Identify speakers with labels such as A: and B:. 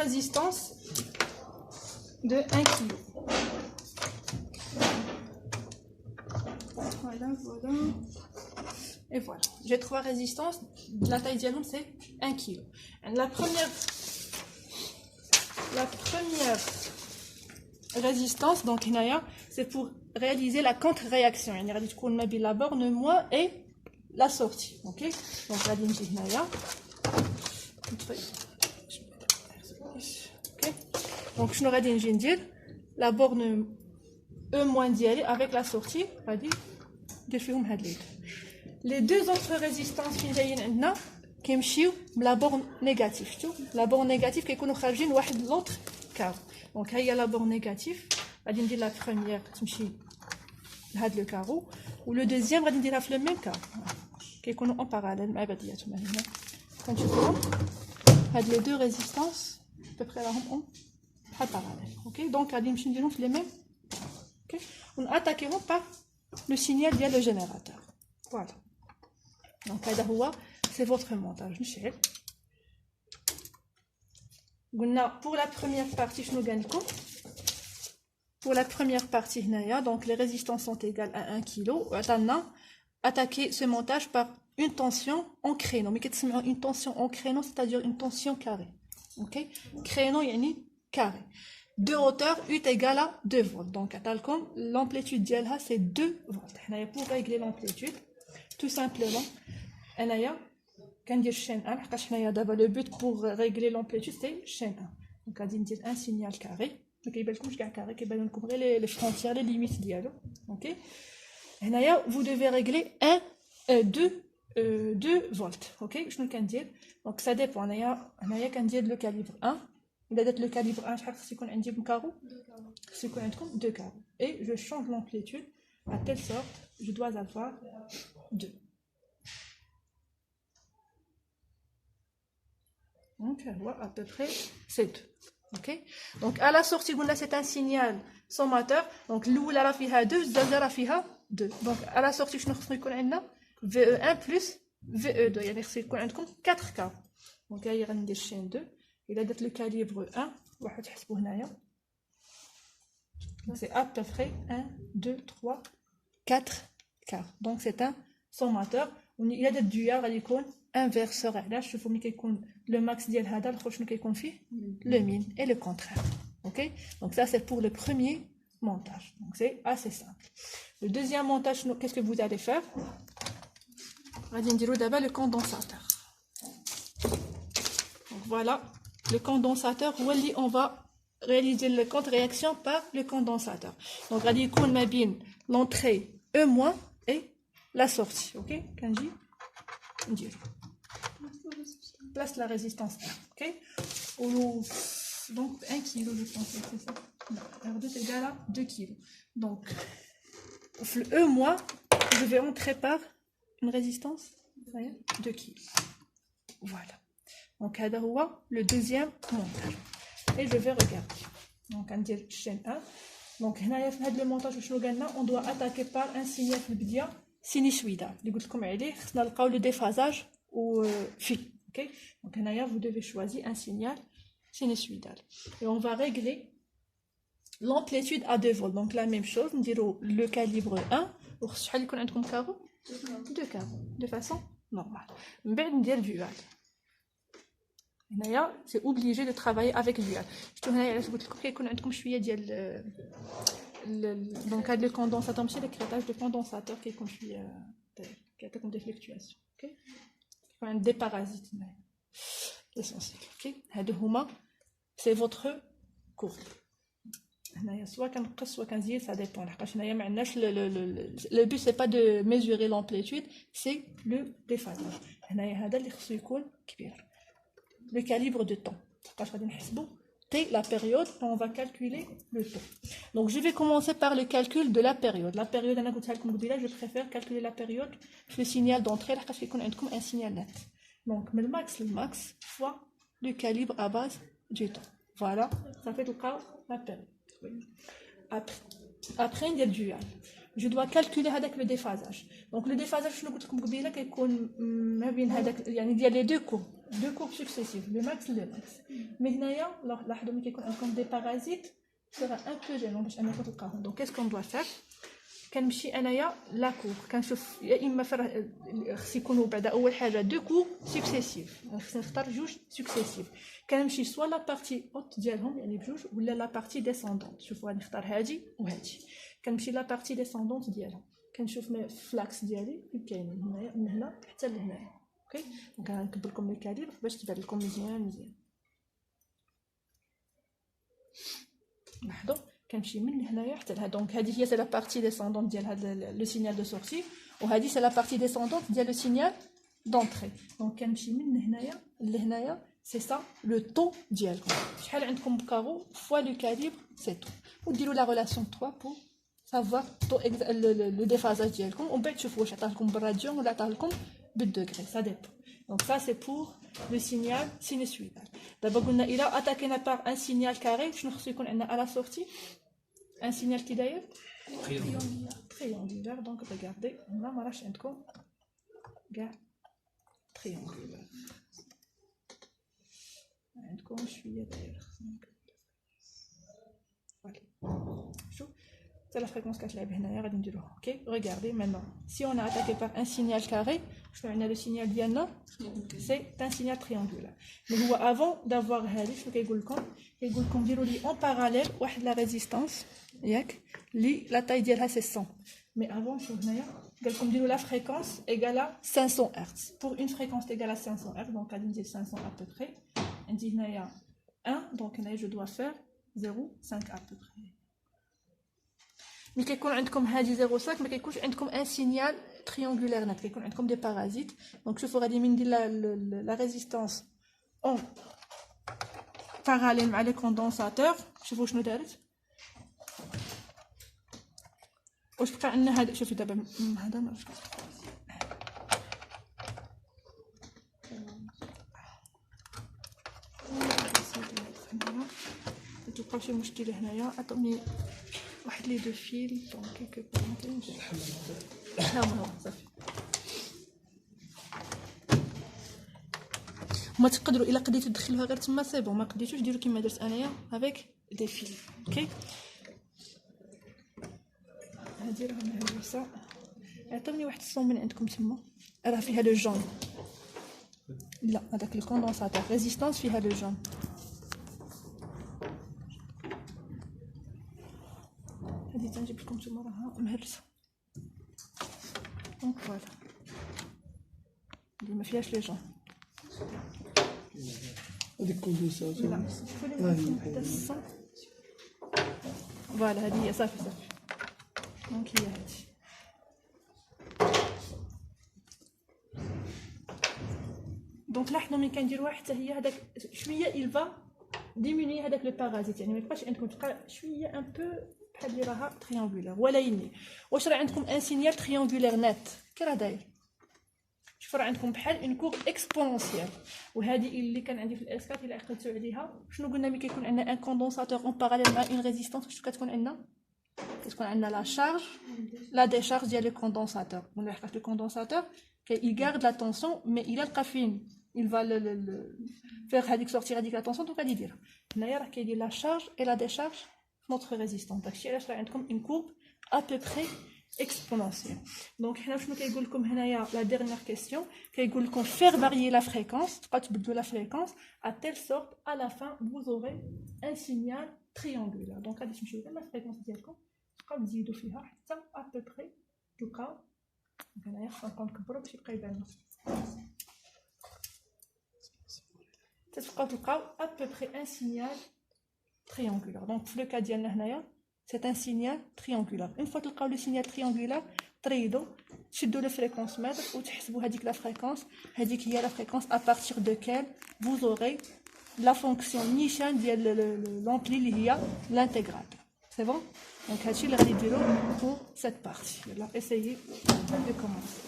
A: résistance de 1 kg. Voilà. Et voilà. J'ai 3 résistances. La taille dialogue, c'est 1 kg. La première résistance, donc c'est pour réaliser la contre-réaction. Il y a la borne moins et la sortie. Ok? Donc, la ligne ok? Donc, je n'aurais dire la borne E moins d'y avec la sortie. Les deux autres résistances qui sont la borne négative. La borne négative qui est l'autre carreau. Donc, il y a la borne négative. La première, le carreau. Ou le deuxième, le même carreau. Qui est en parallèle. Quand tu vois, les deux résistances, à peu près en parallèle. Okay? Donc, les mêmes. Okay? On attaqueront par le signal via le générateur. Voilà. Donc, c'est votre montage. Pour la première partie, donc les résistances sont égales à 1 kg. Attaquer ce montage par une tension en créneau. Mais qu'est-ce que c'est une tension en créneau? C'est-à-dire une tension carrée. Ok? Créneau, carré. De hauteur, U est égal à 2 volts. Donc, l'amplitude d'Yalha, c'est 2 volts. Pour régler l'amplitude, tout simplement, le but pour régler l'amplitude, c'est chaîne 1. Donc, on dit un signal carré. Les frontières, les limites d'Yalha. Ok? Vous devez régler 2 volts. Ok? Je ne dire. Donc, ça dépend. On a le calibre 1. Le calibre 1, c'est qu'on a un carreau. C'est qu'on a 2 carreaux. Et je change l'amplitude à telle sorte je dois avoir 2. Donc, on voit à peu près c'est 2. Ok? Donc, à la sortie, c'est un signal sommateur. Donc, l'oula la fiha 2, zaza la fiha 2. Donc, à la sortie, je vais avoir VE1 plus VE2. Il y a 4 carreaux. Donc, il y a une chaîne 2. Il a le calibre 1. C'est à peu près 1, 2, 3, 4 carreaux. Donc, c'est un sommateur. Il y a des duyar inverseur. Là, je vous montre le max ديال هذا الخوش كيكون فيه le min et le contraire. OK? Donc ça c'est pour le premier montage. Donc c'est assez simple. Le deuxième montage, qu'est-ce que vous allez faire? On va dire d'abord le condensateur. Donc voilà, le condensateur, on va réaliser la contre-réaction par le condensateur. Donc on va dire qu'on a bien l'entrée E- et la sortie. OK? Kanji? Place la résistance 1, ok? Donc 1 kg, je pense, c'est ça. R2 est égal à 2 kg. Donc, le E-, je vais entrer par une résistance 2 kg. Voilà. Donc, le deuxième montage. Et je vais regarder. Donc, on dit chaîne 1. Donc, le montage, on doit attaquer par un signal sinusoïdal. Le déphasage ou phi. Okay? Donc, vous devez choisir un signal sinusoïdal. Et on va régler l'amplitude à 2 volts. Donc, la même chose, nous dirons le calibre 1. Pour ce qu'il y a un carreau, 2 carreaux, de façon normale. Mais nous dirons dual. C'est obligé de travailler avec dual. Je donc, le condensateur, c'est le crétage de condensateur qui a des fluctuations. Okay? Des parasites essentiels. Ok? C'est votre cours. Soit ça dépend. Le but c'est pas de mesurer l'amplitude, c'est le déphasage. Le calibre de temps. La période, on va calculer le temps. Donc je vais commencer par le calcul de la période. La période, je préfère calculer la période, le signal d'entrée, un signal net. Donc le max fois le calibre à base du temps. Voilà, ça fait la période. Après il y a le dual. je dois calculer avec le déphasage. Donc le déphasage, je قلت لكم قبيله كيكون ما بين هذاك يعني ديال لي deux courbes successives, le max et le max. Mais هنايا لاحظوا ملي كيكون عندكم des parasites, sera un peu gênant باش انكم تلقاوهم. Donc qu'est-ce qu'on doit faire? كنمشي انايا لا كور كنشوف يا اما خص يكونوا بعدا اول حاجه دو كور سكسيسيف، خصني نختار جوج سكسيسيف. كنمشي سوا لا بارتي اوت ديالهم يعني بجوج ولا لا بارتي ديسوندونت. شوفوا غادي نختار هادي وهادي، كنمشي لا بارتي ديسوندونت ديالها كنشوف فلاكس ديالي فين كاينين هنايا من هنا حتى لهنايا. اوكي دونك غنكبر لكم الكاليبر باش تبان لكم مزيان. لاحظوا كنمشي من هنايا حتى لهنا. دونك هذه هي سي لا بارتي ديسوندونت ديال هذا لو سينيال دو سورتي، وهذه سي لا بارتي ديسوندونت ديال لو سينيال دونطري. دونك كنمشي من هنايا لهنايا، سي سا لو طو ديالكم. شحال عندكم كارو فوا لو كاليبر سي طو، وديروا لا ريلاسيون 3 بور سافوار طو لو ديفازاج ديالكم، ومن بعد تشوفوا واش عطاه لكم بالراديون ولا عطاه لكم بالدوغري، سا ديبون. دونك سا سي بور لو سينيال سينوسويدال. دابا قلنا الى اتاكينا بار ان سينيال كاري شنو خصو يكون عندنا على سورتي؟ un signal qui d'ailleurs triangulaire. Donc regardez, on a voilà chez nous triangulaire. عندكم شويه داير شوف c'est la fréquence كتلعب هنايا غادي نديروها. OK, regardez maintenant si on a attaqué par un signal carré, شنو عندنا le signal ديالنا c'est un signal triangulaire. mais هو avant d'avoir هذه شنو كيقول لكم ديروا لي en parallèle واحد la résistance ياك لي la taille ديالها c'est 100. mais avant شوف هنايا قال لكم ديروا la fréquence égale à 500 Hz. pour une fréquence égale à 500 Hz donc غادي ندير 500 à peu près. عندي هنايا 1 donc هنايا je dois faire 0.5 à peu près. ملي كيكون عندكم هادي 0.5 ما كيكونش عندكم ان سينيال تريونغولير نت، كيكون عندكم دي بارازيت. دونك شوفوا غادي ندير لا ريزيستانس اون باراليل مع لي كوندونساتور. شوفوا شنو دارت، واش بقى عندنا هذا. شوفي دابا هذا ما تلقاو شي مشكل هنايا. عطوني واحد لي دو فيل دونك كيكو بونطينج هما صافي. ما تقدروا الا قديتوا تدخلوها غير تما سي بون، ما قديتوش ديروا كيما درت انايا افيك دي فيل. اوكي هادي راه مهروسه. عطوني واحد الصون من عندكم تما راه فيها لو جون. لا هذاك الكوندونساتور ريزيستانس فيها لو جون. هادي تنجيب لكم نتوما راها مهرسه. دونك فوالا اللي ما فيهاش لي جون
B: هذيك كوندونساتور.
A: لا شوفوا حتى الصون. فوالا هادي هي صافي. دونك هي هادي. دونك لاحظوا ملي كنديروها حتى هي هذاك شويه يلفا ديموني هذاك لو بارازيت، يعني ما يبقاش عندكم تبقى شويه ان بو بحال اللي راها تريونغولير. ولا يني واش راه عندكم ان سينيال تريونغولير نت كي راه داير. شوفوا راه عندكم بحال اون كور اكسبونونسيال. وهذه اللي كان عندي في الاس 4 الا عقلتوا عليها شنو قلنا ملي كيكون عندنا ان كوندونساتور اون باراليل مع اون ريزيستانس شنو كتكون عندنا؟ كتكون عندنا لا شارج لا ديشارج ديال لو كوندونساتور. ولا حقاش لو كوندونساتور il garde la tension mais il a le caféine, il va faire هذيك sortir هذيك la tension. donc غادي يدير هنايا راه كيدير la charge et la décharge notre résistance. داكشي علاش راه عندكم une courbe à peu près exponentielle. donc حنا شنو كيقول لكم هنايا la dernière question كيقول لكم faire varier la fréquence. تبقاو تبدلوا la fréquence à telle sorte à la fin vous aurez un signal triangulaire. donc غادي تمشيو لا fréquence ديالكم تبقاو تزيدوا فيها حتى à peu près تلقاو. هنايا خصنا نبقاو نكبروا باش يبقى يبان لنا. تلقاو à peu près un signal triangulaire. donc في لو كا ديالنا هنايا c'est un signal triangulaire. une fois تلقاو لو signal triangulaire تريدوا تشدوا لو فريكونس متر وتحسبوا هذيك لا فريكونس. هذيك هي لا فريكونس à partir de quelle vous aurez la fonction نيشان ديال l'ampli اللي هي l'intégrale. c'est bon. donc هادشي اللي غادي نديرو pour cette partie. يلا essayez de commencer.